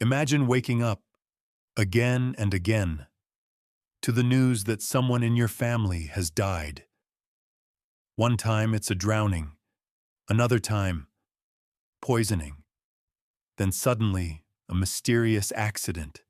Imagine waking up again and again to the news that someone in your family has died. One time it's a drowning, another time, poisoning, then suddenly a mysterious accident.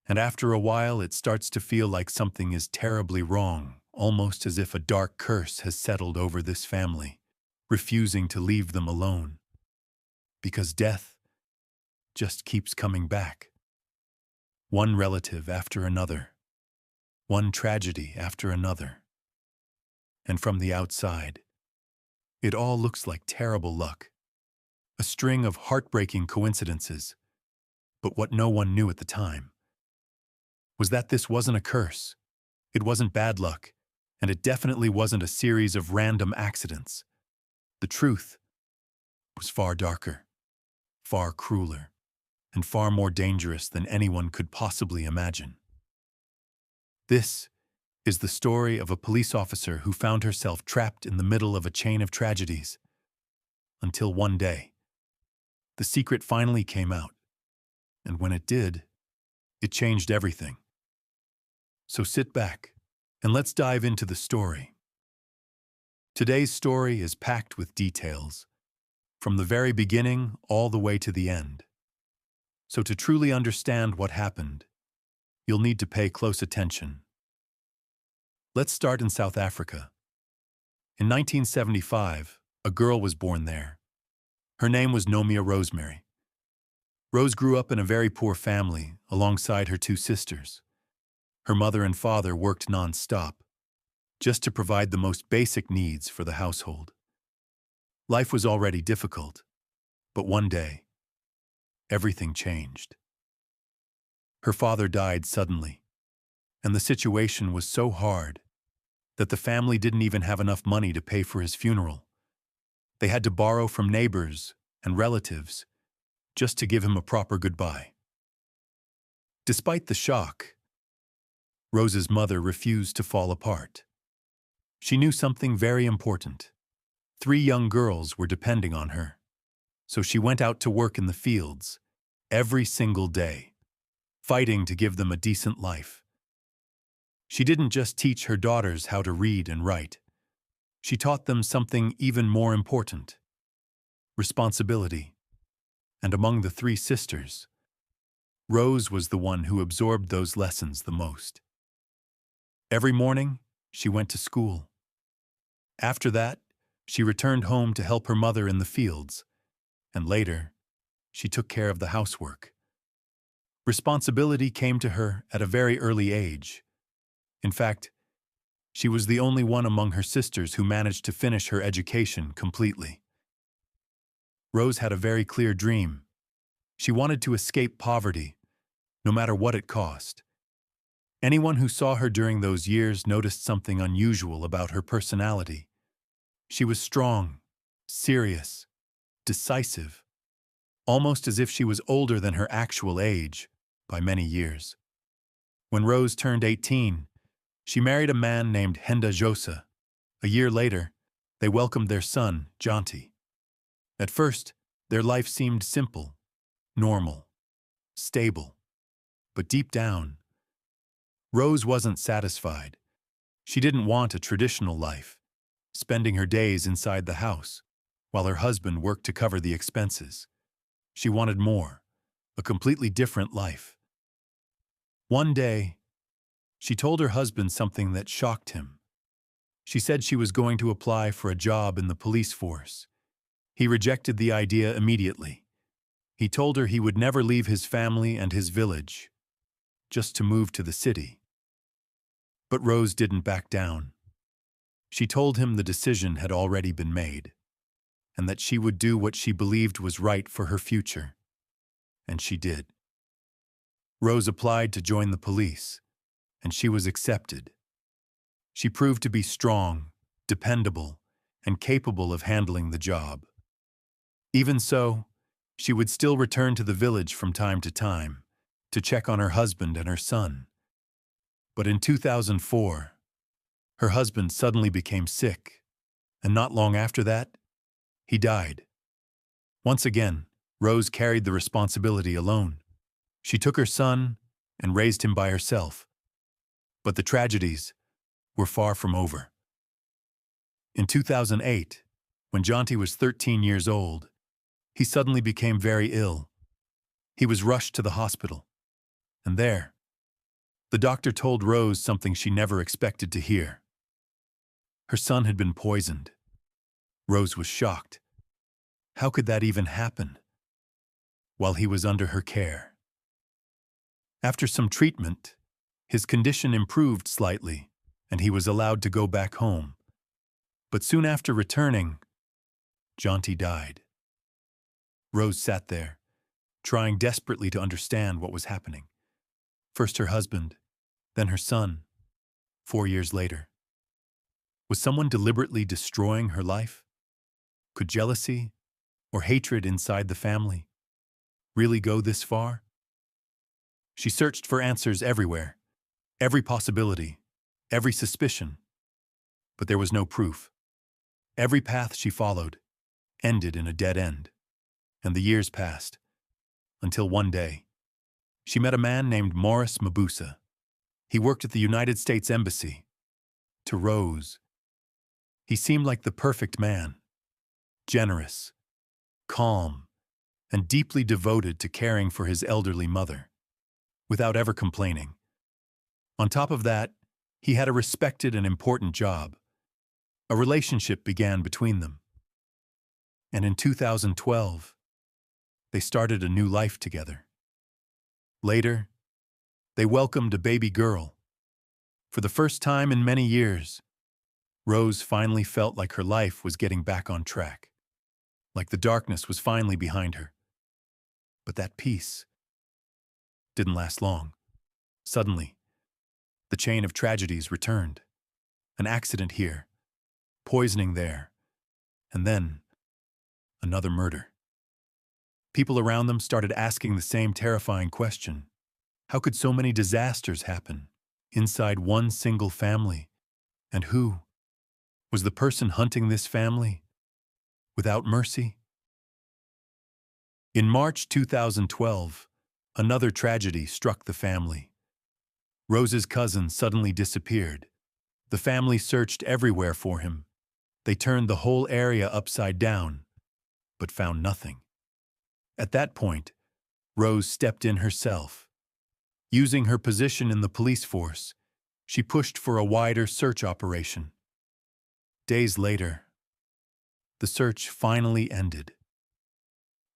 And after a while it starts to feel like something is terribly wrong, almost as if a dark curse has settled over this family, refusing to leave them alone. Because death just keeps coming back. One relative after another. One tragedy after another. And from the outside, it all looks like terrible luck. A string of heartbreaking coincidences. But what no one knew at the time was that this wasn't a curse. It wasn't bad luck, and it definitely wasn't a series of random accidents. The truth was far darker, far crueler, and far more dangerous than anyone could possibly imagine. This is the story of a police officer who found herself trapped in the middle of a chain of tragedies. Until one day, the secret finally came out, and when it did, it changed everything. So sit back, and let's dive into the story. Today's story is packed with details, from the very beginning all the way to the end. So to truly understand what happened, you'll need to pay close attention. Let's start in South Africa. In 1975, a girl was born there. Her name was Nomia Rosemary. Rose grew up in a very poor family alongside her two sisters. Her mother and father worked non-stop, just to provide the most basic needs for the household. Life was already difficult, but one day, everything changed. Her father died suddenly, and the situation was so hard that the family didn't even have enough money to pay for his funeral. They had to borrow from neighbors and relatives just to give him a proper goodbye. Despite the shock, Rose's mother refused to fall apart. She knew something very important. 3 young girls were depending on her, so she went out to work in the fields every single day, fighting to give them a decent life. She didn't just teach her daughters how to read and write. She taught them something even more important: responsibility. And among the 3 sisters, Rose was the one who absorbed those lessons the most. Every morning, she went to school. After that, she returned home to help her mother in the fields, and later, she took care of the housework. Responsibility came to her at a very early age. In fact, she was the only one among her sisters who managed to finish her education completely. Rose had a very clear dream. She wanted to escape poverty, no matter what it cost. Anyone who saw her during those years noticed something unusual about her personality. She was strong, serious, decisive, almost as if she was older than her actual age by many years. When Rose turned 18, she married a man named Henda Josa. A year later, they welcomed their son, Jonty. At first, their life seemed simple, normal, stable. But deep down, Rose wasn't satisfied. She didn't want a traditional life, spending her days inside the house, while her husband worked to cover the expenses. She wanted more, a completely different life. One day, she told her husband something that shocked him. She said she was going to apply for a job in the police force. He rejected the idea immediately. He told her he would never leave his family and his village, just to move to the city. But Rose didn't back down. She told him the decision had already been made, and that she would do what she believed was right for her future. And she did. Rose applied to join the police, and she was accepted. She proved to be strong, dependable, and capable of handling the job. Even so, she would still return to the village from time to check on her husband and her son. But in 2004, her husband suddenly became sick, and not long after that, he died. Once again, Rose carried the responsibility alone. She took her son and raised him by herself. But the tragedies were far from over. In 2008, when Jonty was 13 years old, he suddenly became very ill. He was rushed to the hospital. And there, the doctor told Rose something she never expected to hear. Her son had been poisoned. Rose was shocked. How could that even happen? While he was under her care. After some treatment, his condition improved slightly, and he was allowed to go back home. But soon after returning, Jonty died. Rose sat there, trying desperately to understand what was happening. First her husband, then her son, 4 years later. Was someone deliberately destroying her life? Could jealousy or hatred inside the family really go this far? She searched for answers everywhere, every possibility, every suspicion. But there was no proof. Every path she followed ended in a dead end. And the years passed, until one day, she met a man named Morris Mabusa. He worked at the United States Embassy. To Rose, he seemed like the perfect man, generous, calm, and deeply devoted to caring for his elderly mother, without ever complaining. On top of that, he had a respected and important job. A relationship began between them. And in 2012, they started a new life together. Later, they welcomed a baby girl. For the first time in many years, Rose finally felt like her life was getting back on track, like the darkness was finally behind her. But that peace didn't last long. Suddenly, the chain of tragedies returned. An accident here, poisoning there, and then another murder. People around them started asking the same terrifying question. How could so many disasters happen inside one single family? And who was the person hunting this family without mercy? In March 2012, another tragedy struck the family. Rose's cousin suddenly disappeared. The family searched everywhere for him. They turned the whole area upside down, but found nothing. At that point, Rose stepped in herself. Using her position in the police force, she pushed for a wider search operation. Days later, the search finally ended.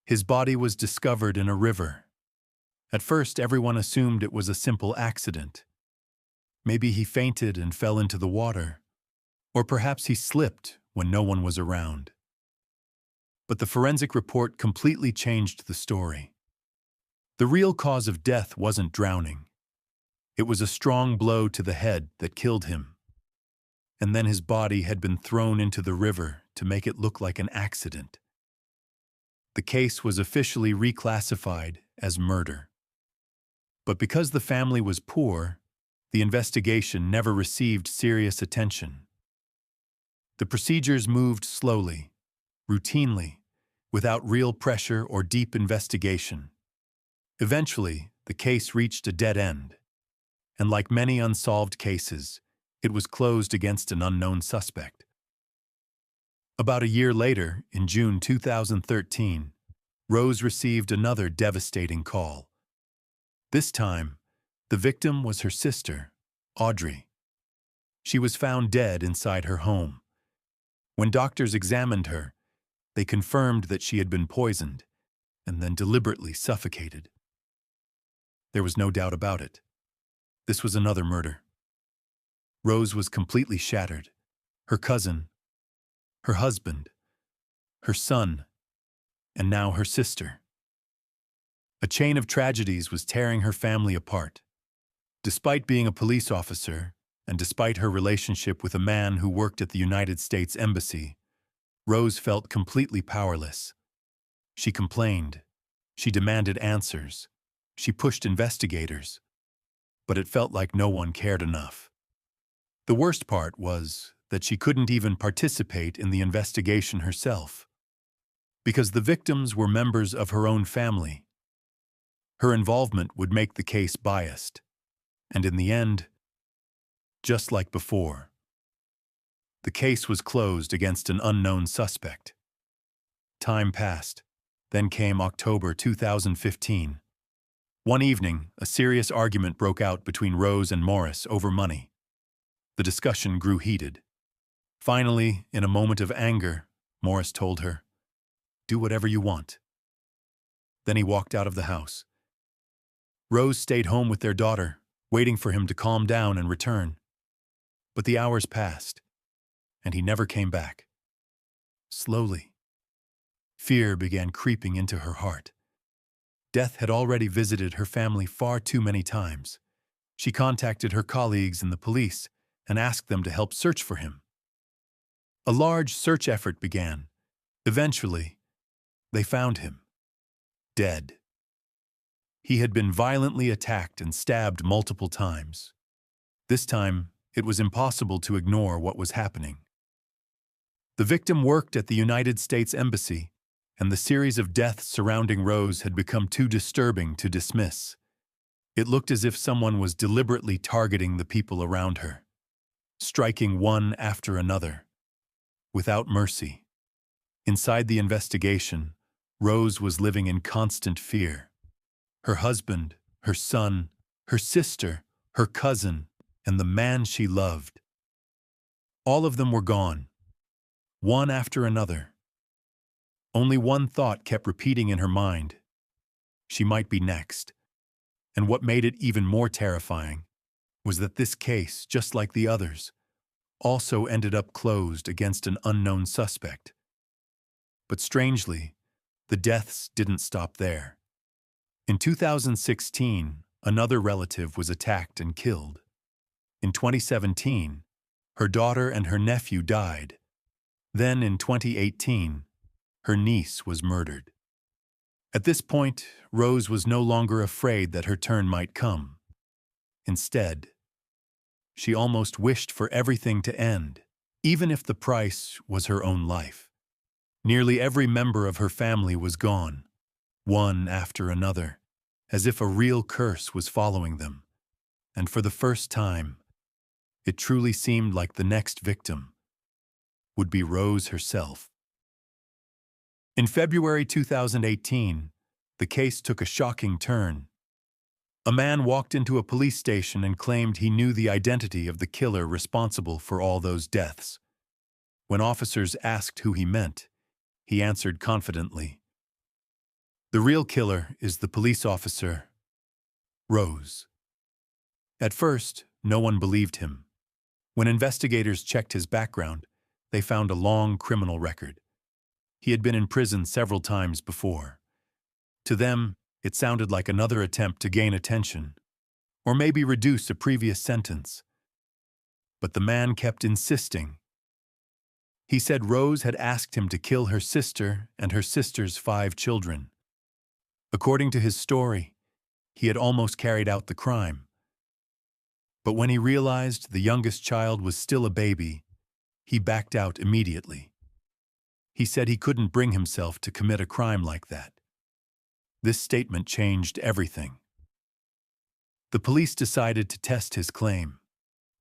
His body was discovered in a river. At first, everyone assumed it was a simple accident. Maybe he fainted and fell into the water, or perhaps he slipped when no one was around. But the forensic report completely changed the story. The real cause of death wasn't drowning. It was a strong blow to the head that killed him. And then his body had been thrown into the river to make it look like an accident. The case was officially reclassified as murder. But because the family was poor, the investigation never received serious attention. The procedures moved slowly, routinely, without real pressure or deep investigation. Eventually, the case reached a dead end, and like many unsolved cases, it was closed against an unknown suspect. About a year later, in June 2013, Rose received another devastating call. This time, the victim was her sister, Audrey. She was found dead inside her home. When doctors examined her, they confirmed that she had been poisoned and then deliberately suffocated. There was no doubt about it. This was another murder. Rose was completely shattered. Her cousin, her husband, her son, and now her sister. A chain of tragedies was tearing her family apart. Despite being a police officer, and despite her relationship with a man who worked at the United States Embassy, Rose felt completely powerless. She complained. She demanded answers. She pushed investigators. But it felt like no one cared enough. The worst part was that she couldn't even participate in the investigation herself, because the victims were members of her own family. Her involvement would make the case biased. And in the end, just like before, the case was closed against an unknown suspect. Time passed. Then came October 2015. One evening, a serious argument broke out between Rose and Morris over money. The discussion grew heated. Finally, in a moment of anger, Morris told her, "Do whatever you want." Then he walked out of the house. Rose stayed home with their daughter, waiting for him to calm down and return. But the hours passed, and he never came back. Slowly, fear began creeping into her heart. Death had already visited her family far too many times. She contacted her colleagues in the police and asked them to help search for him. A large search effort began. Eventually, they found him, dead. He had been violently attacked and stabbed multiple times. This time, it was impossible to ignore what was happening. The victim worked at the United States Embassy, and the series of deaths surrounding Rose had become too disturbing to dismiss. It looked as if someone was deliberately targeting the people around her, striking one after another, without mercy. Inside the investigation, Rose was living in constant fear. Her husband, her son, her sister, her cousin, and the man she loved. All of them were gone, one after another. Only one thought kept repeating in her mind. She might be next. And what made it even more terrifying was that this case, just like the others, also ended up closed against an unknown suspect. But strangely, the deaths didn't stop there. In 2016, another relative was attacked and killed. In 2017, her daughter and her nephew died. Then in 2018, her niece was murdered. At this point, Rose was no longer afraid that her turn might come. Instead, she almost wished for everything to end, even if the price was her own life. Nearly every member of her family was gone, one after another, as if a real curse was following them. And for the first time, it truly seemed like the next victim would be Rose herself. In February 2018, the case took a shocking turn. A man walked into a police station and claimed he knew the identity of the killer responsible for all those deaths. When officers asked who he meant, he answered confidently, "The real killer is the police officer, Rose." At first, no one believed him. When investigators checked his background, they found a long criminal record. He had been in prison several times before. To them, it sounded like another attempt to gain attention, or maybe reduce a previous sentence. But the man kept insisting. He said Rose had asked him to kill her sister and her sister's 5 children. According to his story, he had almost carried out the crime. But when he realized the youngest child was still a baby, he backed out immediately. He said he couldn't bring himself to commit a crime like that. This statement changed everything. The police decided to test his claim.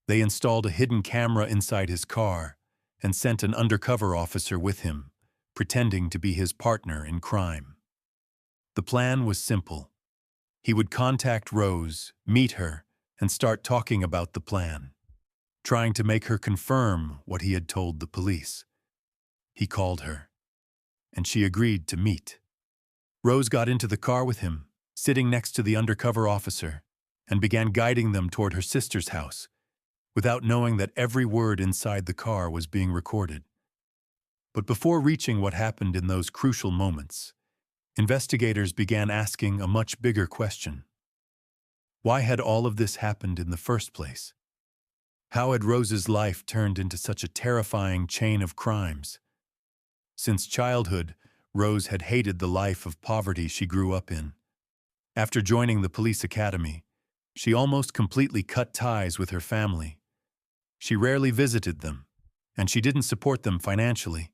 They installed a hidden camera inside his car and sent an undercover officer with him, pretending to be his partner in crime. The plan was simple. He would contact Rose, meet her, and start talking about the plan, trying to make her confirm what he had told the police. He called her, and she agreed to meet. Rose got into the car with him, sitting next to the undercover officer, and began guiding them toward her sister's house, without knowing that every word inside the car was being recorded. But before reaching what happened in those crucial moments, investigators began asking a much bigger question. Why had all of this happened in the first place? How had Rose's life turned into such a terrifying chain of crimes? Since childhood, Rose had hated the life of poverty she grew up in. After joining the police academy, she almost completely cut ties with her family. She rarely visited them, and she didn't support them financially,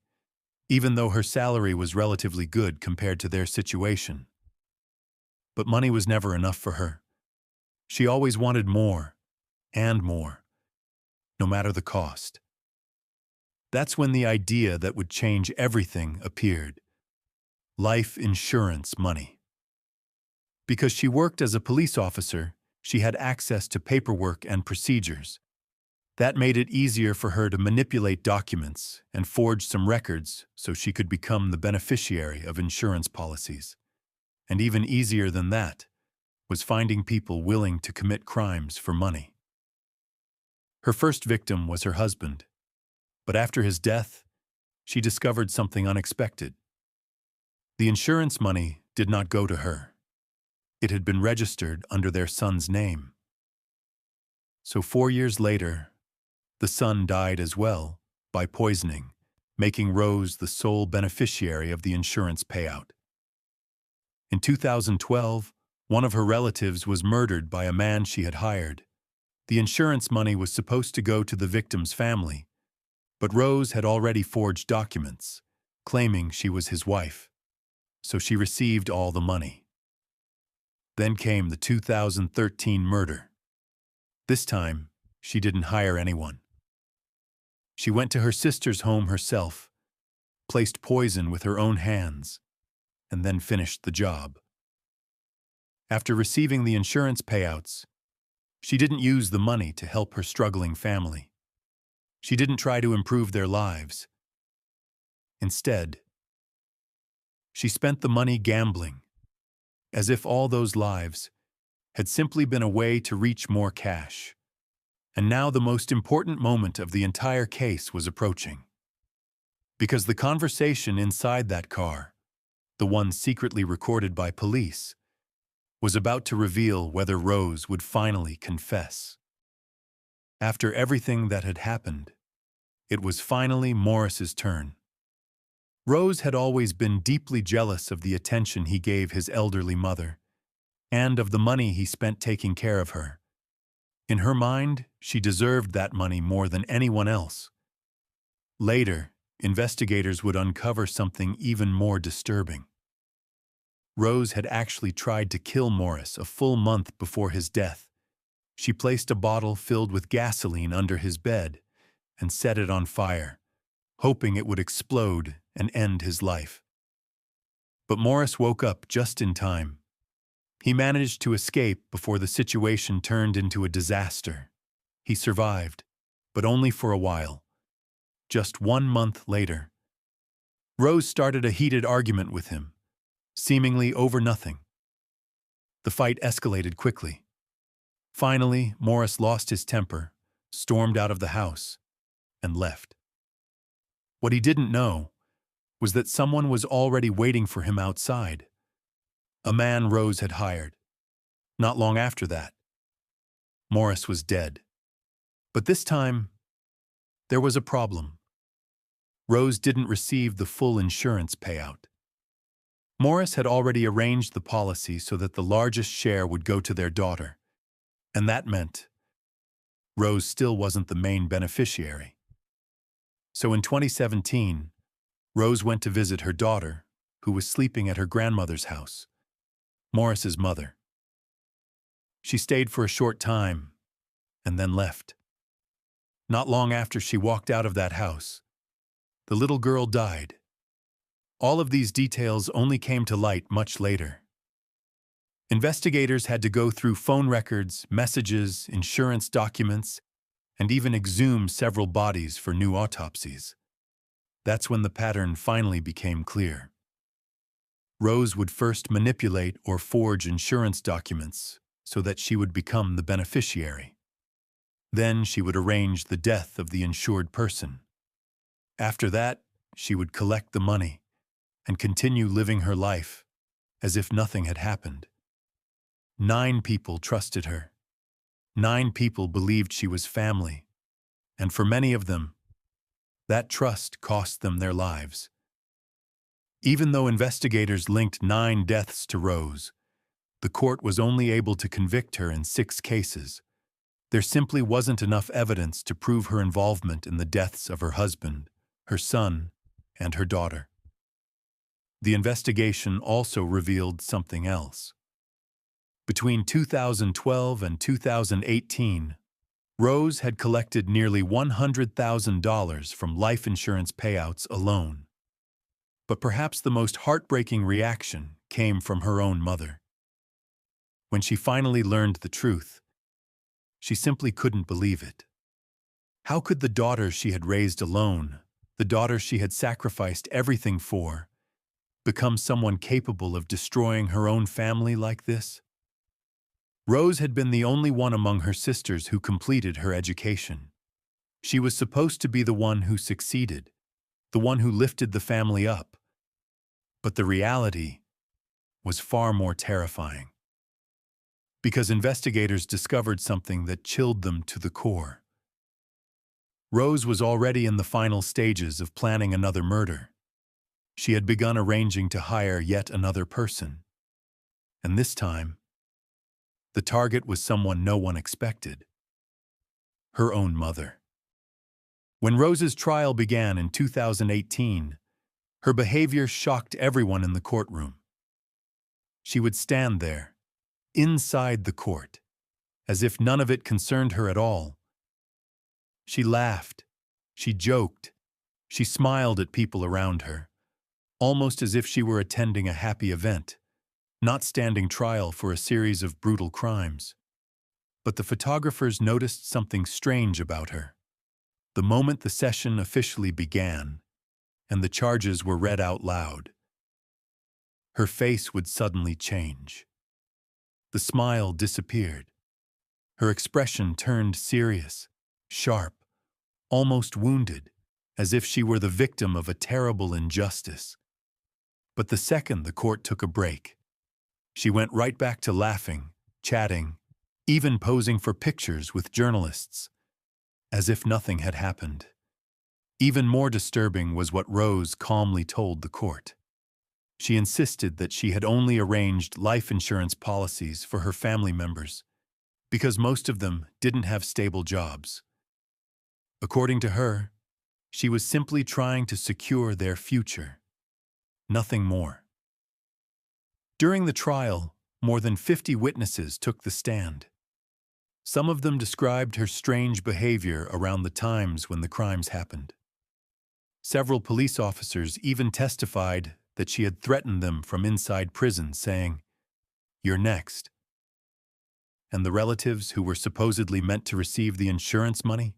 even though her salary was relatively good compared to their situation. But money was never enough for her. She always wanted more and more, no matter the cost. That's when the idea that would change everything appeared: life insurance money. Because she worked as a police officer, she had access to paperwork and procedures. That made it easier for her to manipulate documents and forge some records so she could become the beneficiary of insurance policies. And even easier than that was finding people willing to commit crimes for money. Her first victim was her husband, but after his death, she discovered something unexpected. The insurance money did not go to her. It had been registered under their son's name. So 4 years later, the son died as well, by poisoning, making Rose the sole beneficiary of the insurance payout. In 2012, one of her relatives was murdered by a man she had hired. The insurance money was supposed to go to the victim's family, but Rose had already forged documents, claiming she was his wife, so she received all the money. Then came the 2013 murder. This time, she didn't hire anyone. She went to her sister's home herself, placed poison with her own hands, and then finished the job. After receiving the insurance payouts, she didn't use the money to help her struggling family. She didn't try to improve their lives. Instead, she spent the money gambling, as if all those lives had simply been a way to reach more cash. And now the most important moment of the entire case was approaching. Because the conversation inside that car, the one secretly recorded by police, was about to reveal whether Rose would finally confess. After everything that had happened, it was finally Morris's turn. Rose had always been deeply jealous of the attention he gave his elderly mother, and of the money he spent taking care of her. In her mind, she deserved that money more than anyone else. Later, investigators would uncover something even more disturbing. Rose had actually tried to kill Morris a full month before his death. She placed a bottle filled with gasoline under his bed and set it on fire, hoping it would explode and end his life. But Morris woke up just in time. He managed to escape before the situation turned into a disaster. He survived, but only for a while. Just 1 month later, Rose started a heated argument with him, seemingly over nothing. The fight escalated quickly. Finally, Morris lost his temper, stormed out of the house, and left. What he didn't know was that someone was already waiting for him outside. A man Rose had hired. Not long after that, Morris was dead. But this time, there was a problem. Rose didn't receive the full insurance payout. Morris had already arranged the policy so that the largest share would go to their daughter, and that meant Rose still wasn't the main beneficiary. So in 2017, Rose went to visit her daughter, who was sleeping at her grandmother's house, Morris's mother. She stayed for a short time and then left. Not long after she walked out of that house, the little girl died. All of these details only came to light much later. Investigators had to go through phone records, messages, insurance documents, and even exhume several bodies for new autopsies. That's when the pattern finally became clear. Rose would first manipulate or forge insurance documents so that she would become the beneficiary. Then she would arrange the death of the insured person. After that, she would collect the money and continue living her life as if nothing had happened. 9 people trusted her. 9 people believed she was family, and for many of them, that trust cost them their lives. Even though investigators linked 9 deaths to Rose, the court was only able to convict her in 6 cases. There simply wasn't enough evidence to prove her involvement in the deaths of her husband, her son, and her daughter. The investigation also revealed something else. Between 2012 and 2018, Rose had collected nearly $100,000 from life insurance payouts alone. But perhaps the most heartbreaking reaction came from her own mother. When she finally learned the truth, she simply couldn't believe it. How could the daughter she had raised alone, the daughter she had sacrificed everything for, become someone capable of destroying her own family like this? Rose had been the only one among her sisters who completed her education. She was supposed to be the one who succeeded, the one who lifted the family up. But the reality was far more terrifying. Because investigators discovered something that chilled them to the core. Rose was already in the final stages of planning another murder. She had begun arranging to hire yet another person. And this time, the target was someone no one expected. Her own mother. When Rose's trial began in 2018, her behavior shocked everyone in the courtroom. She would stand there, inside the court, as if none of it concerned her at all. She laughed, she joked, she smiled at people around her, almost as if she were attending a happy event, not standing trial for a series of brutal crimes. But the photographers noticed something strange about her. The moment the session officially began, and the charges were read out loud, her face would suddenly change. The smile disappeared. Her expression turned serious, sharp, almost wounded, as if she were the victim of a terrible injustice. But the second the court took a break, she went right back to laughing, chatting, even posing for pictures with journalists, as if nothing had happened. Even more disturbing was what Rose calmly told the court. She insisted that she had only arranged life insurance policies for her family members, because most of them didn't have stable jobs. According to her, she was simply trying to secure their future, nothing more. During the trial, more than 50 witnesses took the stand. Some of them described her strange behavior around the times when the crimes happened. Several police officers even testified that she had threatened them from inside prison, saying, "You're next." And the relatives who were supposedly meant to receive the insurance money?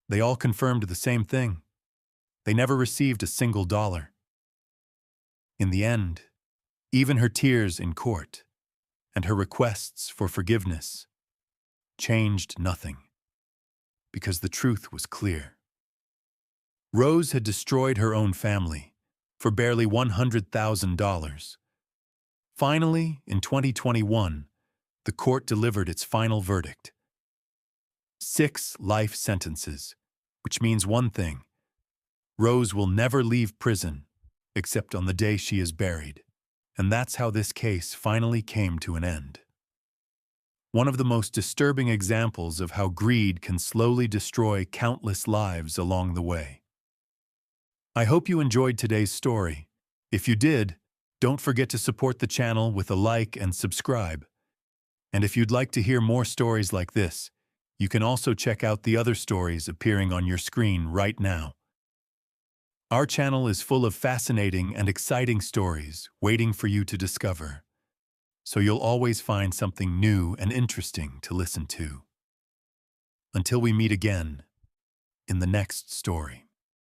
They all confirmed the same thing. They never received a single dollar. In the end, even her tears in court and her requests for forgiveness changed nothing, because the truth was clear. Rose had destroyed her own family for barely $100,000. Finally, in 2021, the court delivered its final verdict. 6 life sentences, which means one thing: Rose will never leave prison except on the day she is buried. And that's how this case finally came to an end. One of the most disturbing examples of how greed can slowly destroy countless lives along the way. I hope you enjoyed today's story. If you did, don't forget to support the channel with a like and subscribe. And if you'd like to hear more stories like this, you can also check out the other stories appearing on your screen right now. Our channel is full of fascinating and exciting stories waiting for you to discover, so you'll always find something new and interesting to listen to. Until we meet again in the next story.